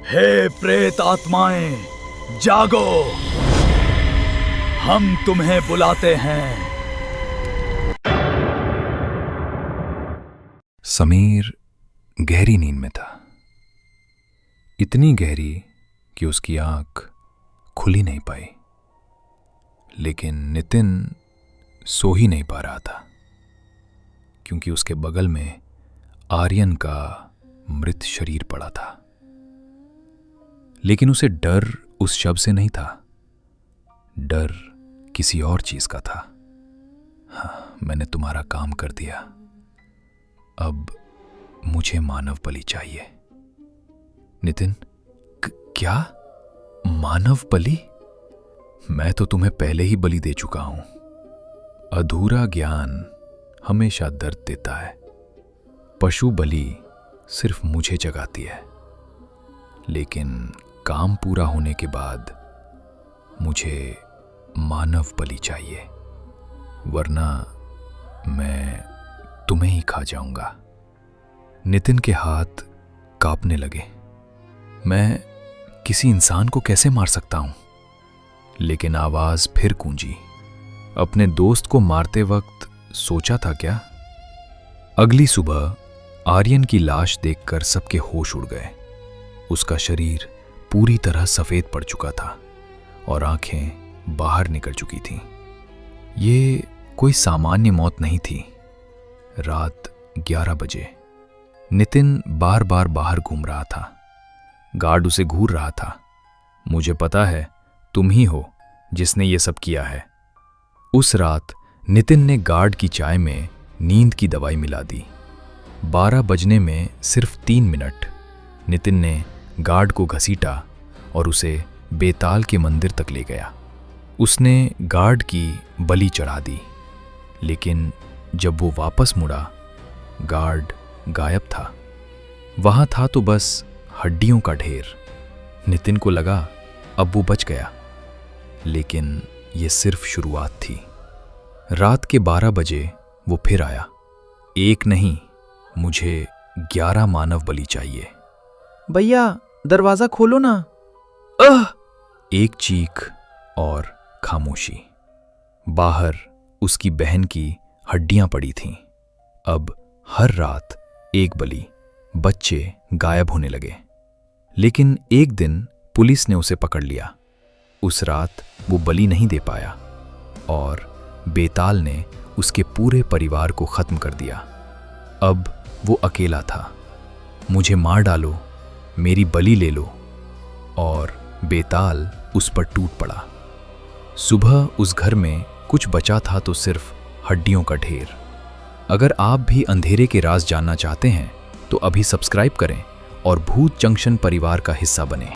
हे प्रेत आत्माएं, जागो, हम तुम्हें बुलाते हैं। समीर गहरी नींद में था, इतनी गहरी कि उसकी आंख खुली नहीं पाई। लेकिन नितिन सो ही नहीं पा रहा था, क्योंकि उसके बगल में आर्यन का मृत शरीर पड़ा था। लेकिन उसे डर उस शव से नहीं था, डर किसी और चीज का था। हाँ, मैंने तुम्हारा काम कर दिया, अब मुझे मानव बलि चाहिए। नितिन, क्या मानव बलि? मैं तो तुम्हें पहले ही बलि दे चुका हूं। अधूरा ज्ञान हमेशा दर्द देता है। पशु बलि सिर्फ मुझे जगाती है, लेकिन काम पूरा होने के बाद मुझे मानव बलि चाहिए, वरना मैं तुम्हें ही खा जाऊंगा। नितिन के हाथ कांपने लगे। मैं किसी इंसान को कैसे मार सकता हूं? लेकिन आवाज फिर गूंजी। अपने दोस्त को मारते वक्त सोचा था क्या? अगली सुबह आर्यन की लाश देखकर सबके होश उड़ गए। उसका शरीर पूरी तरह सफेद पड़ चुका था और आंखें बाहर निकल चुकी थीं। ये कोई सामान्य मौत नहीं थी। रात 11 बजे नितिन बार बार बाहर घूम रहा था। गार्ड उसे घूर रहा था। मुझे पता है तुम ही हो जिसने ये सब किया है। उस रात नितिन ने गार्ड की चाय में नींद की दवाई मिला दी। 12 बजने में सिर्फ 3 मिनट नितिन ने गार्ड को घसीटा और उसे बेताल के मंदिर तक ले गया। उसने गार्ड की बलि चढ़ा दी, लेकिन जब वो वापस मुड़ा, गार्ड गायब था। वहां था तो बस हड्डियों का ढेर। नितिन को लगा अब वो बच गया, लेकिन ये सिर्फ शुरुआत थी। रात के 12 बजे वो फिर आया। एक नहीं, मुझे 11 मानव बलि चाहिए। भैया दरवाजा खोलो ना। एक चीख और खामोशी। बाहर उसकी बहन की हड्डियां पड़ी थीं। अब हर रात एक बलि। बच्चे गायब होने लगे। लेकिन एक दिन पुलिस ने उसे पकड़ लिया। उस रात वो बलि नहीं दे पाया और बेताल ने उसके पूरे परिवार को खत्म कर दिया। अब वो अकेला था। मुझे मार डालो, मेरी बलि ले लो। और बेताल उस पर टूट पड़ा। सुबह उस घर में कुछ बचा था तो सिर्फ हड्डियों का ढेर। अगर आप भी अंधेरे के राज जानना चाहते हैं तो अभी सब्सक्राइब करें और भूत जंक्शन परिवार का हिस्सा बनें।